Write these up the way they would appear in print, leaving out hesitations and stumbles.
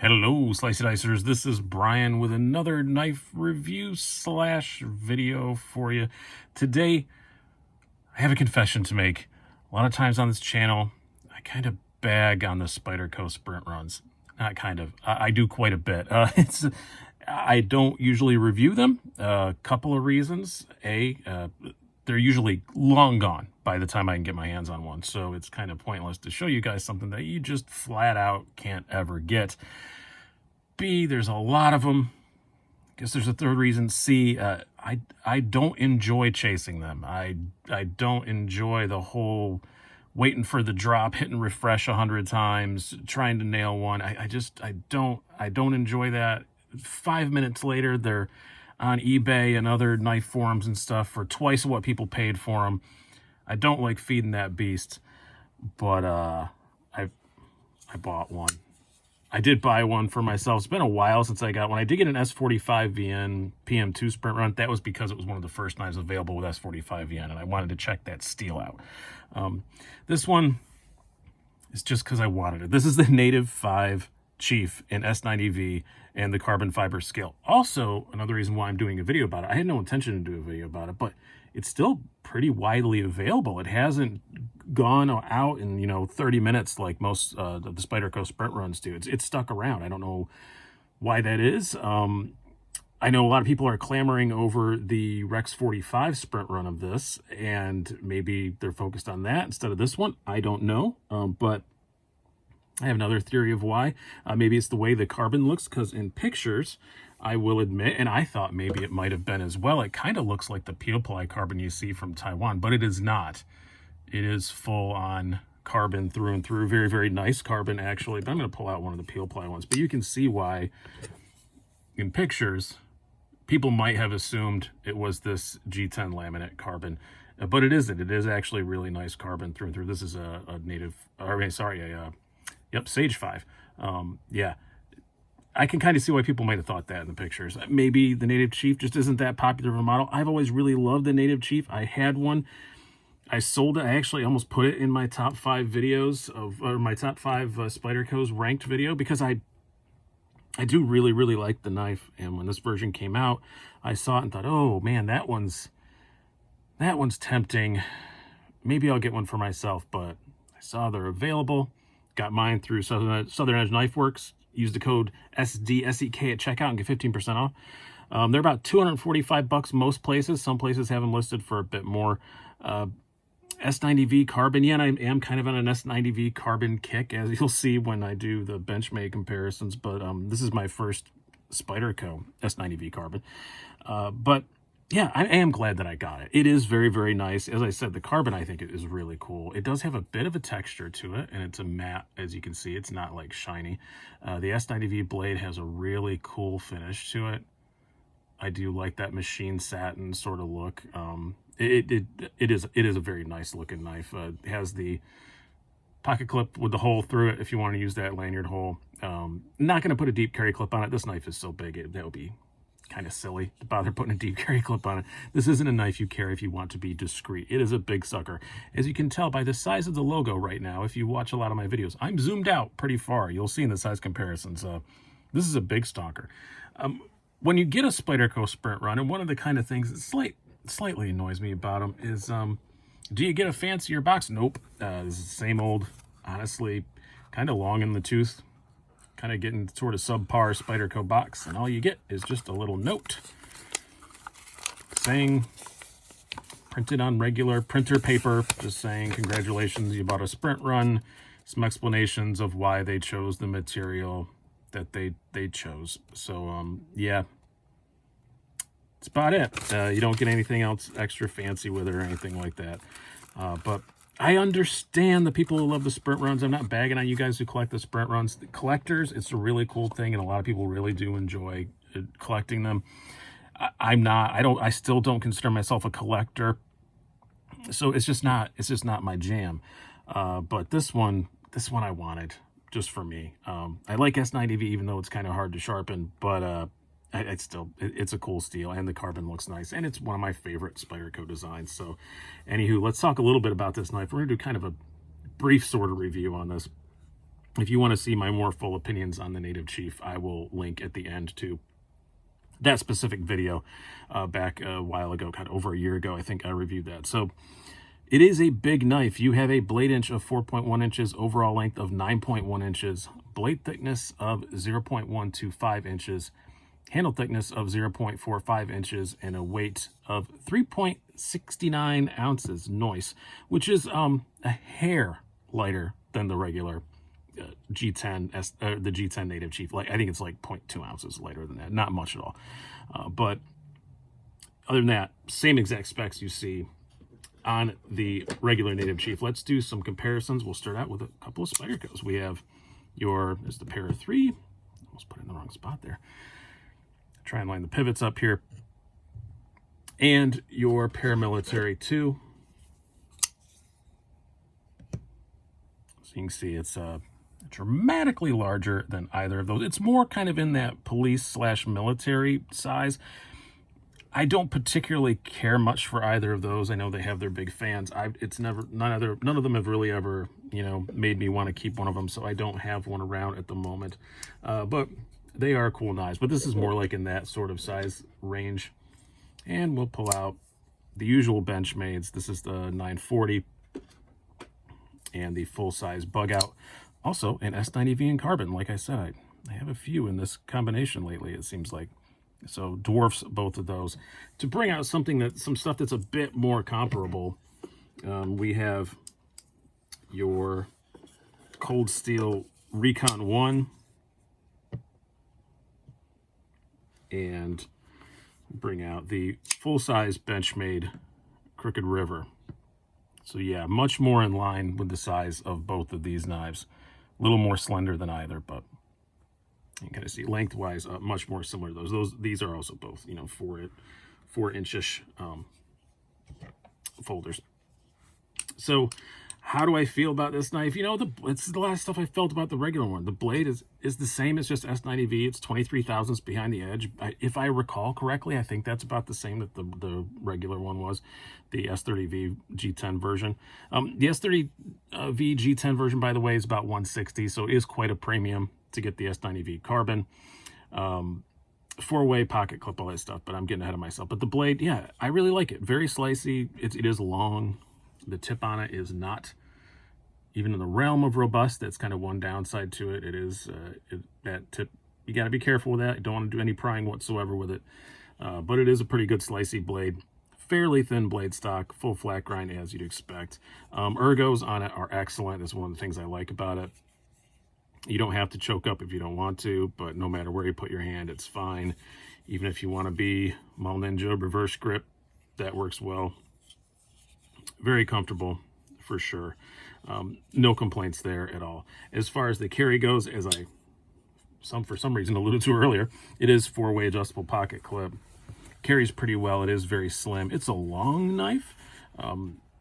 Hello, Slicey Dicers. This is Brian with another knife review slash video for you. Today, I have a confession to make. A lot of times on this channel, I kind of bag on the Spyderco sprint runs. Not kind of. I do quite a bit. I don't usually review them. A couple of reasons. They're usually long gone by the time I can get my hands on one. So it's kind of pointless to show you guys something that you just flat out can't ever get. B, there's a lot of them. I guess there's a third reason. C, I don't enjoy chasing them. I don't enjoy the whole waiting for the drop, hitting refresh 100 times, trying to nail one. I don't enjoy that. 5 minutes later, they're on eBay and other knife forums and stuff for twice what people paid for them. I don't like feeding that beast, but I bought one. I did buy one for myself. It's been a while since I got one. I did get an S45VN PM2 sprint run. That was because it was one of the first knives available with S45VN, and I wanted to check that steel out. This one is just because I wanted it. This is the Native 5 Chief in S90V and the carbon fiber scale. Also, another reason why I'm doing a video about it, I had no intention to do a video about it, but it's still pretty widely available. It hasn't gone out in 30 minutes like most of the Spyderco sprint runs do. It's stuck around. I don't know why that is. I know a lot of people are clamoring over the Rex 45 sprint run of this, and maybe they're focused on that instead of this one. I don't know, but I have another theory of why. Maybe it's the way the carbon looks, because in pictures, I will admit, and I thought maybe it might have been as well, it kind of looks like the peel ply carbon you see from Taiwan, but it is not. It is full on carbon through and through. Very, very nice carbon, actually. But I'm going to pull out one of the peel ply ones. But you can see why in pictures, people might have assumed it was this G10 laminate carbon. But it isn't. It is actually really nice carbon through and through. This is Sage 5. Yeah, I can kind of see why people might have thought that in the pictures. Maybe the Native Chief just isn't that popular of a model. I've always really loved the Native Chief. I had one. I sold it. I actually almost put it in my top 5 videos or my top 5 Spyderco's ranked video, because I do really, really like the knife. And when this version came out, I saw it and thought, oh man, that one's tempting. Maybe I'll get one for myself, but I saw they're available. Got mine through Southern Edge Knife Works. Use the code SDSEK at checkout and get 15% off. They're about $245 most places. Some places have them listed for a bit more. S90V carbon. Yeah, and I am kind of on an S90V carbon kick, as you'll see when I do the benchmade comparisons. But this is my first Spyderco S90V carbon. But yeah, I am glad that I got it. It is very, very nice. As I said, the carbon, I think, is really cool. It does have a bit of a texture to it, and it's a matte, as you can see. It's not like shiny. The S90V blade has a really cool finish to it. I do like that machine satin sort of look. It is a very nice looking knife. It has the pocket clip with the hole through it if you want to use that lanyard hole. Not going to put a deep carry clip on it. This knife is so big, that would be kind of silly to bother putting a deep carry clip on it. This isn't a knife you carry if you want to be discreet. It is a big sucker. As you can tell by the size of the logo right now, if you watch a lot of my videos, I'm zoomed out pretty far. You'll see in the size comparisons. This is a big stalker. When you get a Spyderco sprint run, and one of the kind of things that slightly annoys me about them is, do you get a fancier box? Nope. This is the same old, honestly, kind of long in the tooth, kind of getting sort of subpar Spyderco box, and all you get is just a little note saying, printed on regular printer paper, just saying, congratulations, you bought a sprint run, some explanations of why they chose the material that they chose. So yeah, that's about it. You don't get anything else extra fancy with it or anything like that. But I understand the people who love the sprint runs. I'm not bagging on you guys who collect the sprint runs. The collectors, it's a really cool thing, and a lot of people really do enjoy collecting them. I still don't consider myself a collector, so it's just not my jam. But this one I wanted just for me. I like S90V, even though it's kind of hard to sharpen, but it's a cool steel, and the carbon looks nice, and it's one of my favorite Spyderco designs. So anywho, let's talk a little bit about this knife. We're gonna do kind of a brief sort of review on this. If you want to see my more full opinions on the Native Chief, I will link at the end to that specific video back a while ago, kind of over a year ago. I think I reviewed that. So it is a big knife. You have a blade inch of 4.1 inches, overall length of 9.1 inches, blade thickness of 0.125 inches, handle thickness of 0.45 inches, and a weight of 3.69 ounces. Nice, which is a hair lighter than the regular G10, the G10 Native Chief. Like, I think it's like 0.2 ounces lighter than that. Not much at all. But other than that, same exact specs you see on the regular Native Chief. Let's do some comparisons. We'll start out with a couple of Spydercos. We have there's the pair of 3. Almost put it in the wrong spot there. Try and line the pivots up here. And your paramilitary 2. So you can see it's dramatically larger than either of those. It's more kind of in that police/military size. I don't particularly care much for either of those. I know they have their big fans. None of them have really ever, made me want to keep one of them, so I don't have one around at the moment. But they are cool knives. But this is more like in that sort of size range. And we'll pull out the usual Benchmades. This is the 940 and the full-size bug out. Also, an S90V in carbon. Like I said, I have a few in this combination lately, it seems like. So dwarfs both of those. To bring out some stuff that's a bit more comparable, we have your Cold Steel Recon 1 and bring out the full-size Benchmade Crooked River. So yeah, much more in line with the size of both of these knives. A little more slender than either, but you can kind of see lengthwise much more similar to those. These are also both, 4-inch-ish folders. So how do I feel about this knife? It's the last stuff I felt about the regular one. The blade is the same. It's just S90V. It's 23 thousandths behind the edge. If I recall correctly, I think that's about the same that the regular one was, the S30V G10 version. The S30V G10 version, by the way, is about $160, so it is quite a premium to get the S90V carbon. 4-way pocket clip, all that stuff, but I'm getting ahead of myself. But the blade, yeah, I really like it. Very slicey. It is long. The tip on it is not even in the realm of robust. That's kind of one downside to it. It is that tip. You got to be careful with that. You don't want to do any prying whatsoever with it. But it is a pretty good slicey blade. Fairly thin blade stock, full flat grind as you'd expect. Ergos on it are excellent. That's one of the things I like about it. You don't have to choke up if you don't want to, but no matter where you put your hand, it's fine. Even if you want to be Mall Ninja reverse grip, that works well. Very comfortable for sure. No complaints there at all. As far as the carry goes, as I for some reason alluded to earlier, it is 4-way adjustable pocket clip. Carries pretty well. It is very slim. It's a long knife.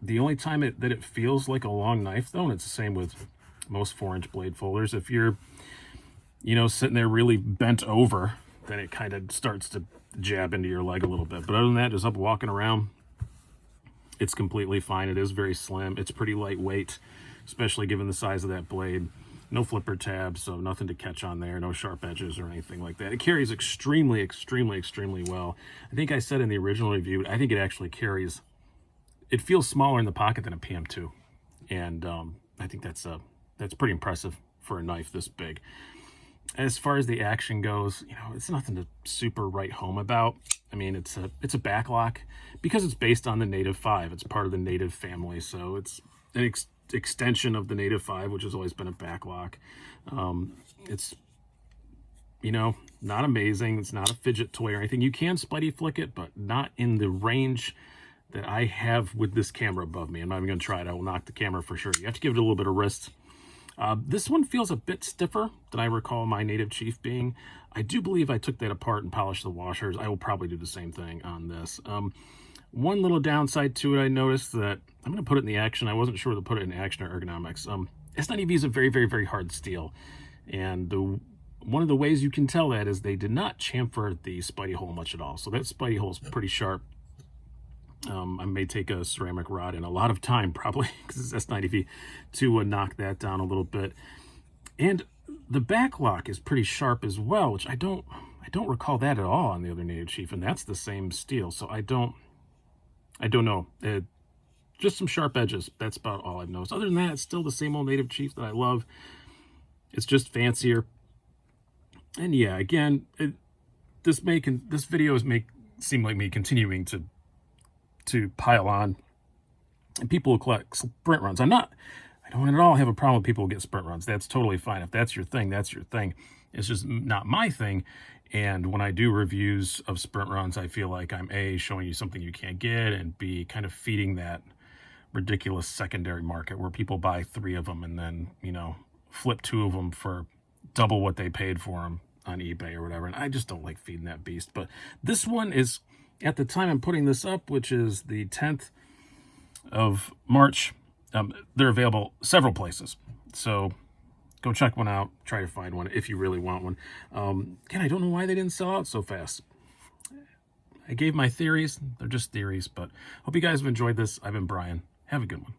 The only time that it feels like a long knife, though, and it's the same with most 4-inch blade folders, if you're, sitting there really bent over, then it kind of starts to jab into your leg a little bit. But other than that, just up walking around, it's completely fine. It is very slim. It's pretty lightweight, especially given the size of that blade. No flipper tabs, so nothing to catch on there. No sharp edges or anything like that. It carries extremely, extremely, extremely well. I think I said in the original review, I think it actually carries, it feels smaller in the pocket than a PM2. And I think that's pretty impressive for a knife this big. As far as the action goes, it's nothing to super write home about. I mean, it's a backlock because it's based on the Native 5. It's part of the Native family, so it's an extension of the Native 5, which has always been a backlock. It's, not amazing. It's not a fidget toy or anything. You can Spidey flick it, but not in the range that I have with this camera above me. I'm not even going to try it. I will knock the camera for sure. You have to give it a little bit of wrist. This one feels a bit stiffer than I recall my Native Chief being. I do believe I took that apart and polished the washers. I will probably do the same thing on this. One little downside to it, I noticed that I'm going to put it in the action. I wasn't sure to put it in action or ergonomics. S90V is a very, very, very hard steel. And one of the ways you can tell that is they did not chamfer the Spidey hole much at all. So that Spidey hole is pretty sharp. I may take a ceramic rod and a lot of time, probably, because it's S90V, to knock that down a little bit. And the back lock is pretty sharp as well, which I don't recall that at all on the other Native Chief, and that's the same steel. So I don't know. Just some sharp edges. That's about all I've noticed. Other than that, it's still the same old Native Chief that I love. It's just fancier. And yeah, again, this video seem like me continuing to pile on. And people who collect sprint runs. I don't at all have a problem with people who get sprint runs. That's totally fine. If that's your thing, that's your thing. It's just not my thing. And when I do reviews of sprint runs, I feel like I'm A, showing you something you can't get, and B, kind of feeding that ridiculous secondary market where people buy 3 of them and then, you know, flip 2 of them for double what they paid for them on eBay or whatever. And I just don't like feeding that beast. But this one is, at the time I'm putting this up, which is the 10th of March, they're available several places. So go check one out. Try to find one if you really want one. Again, I don't know why they didn't sell out so fast. I gave my theories. They're just theories, but hope you guys have enjoyed this. I've been Brian. Have a good one.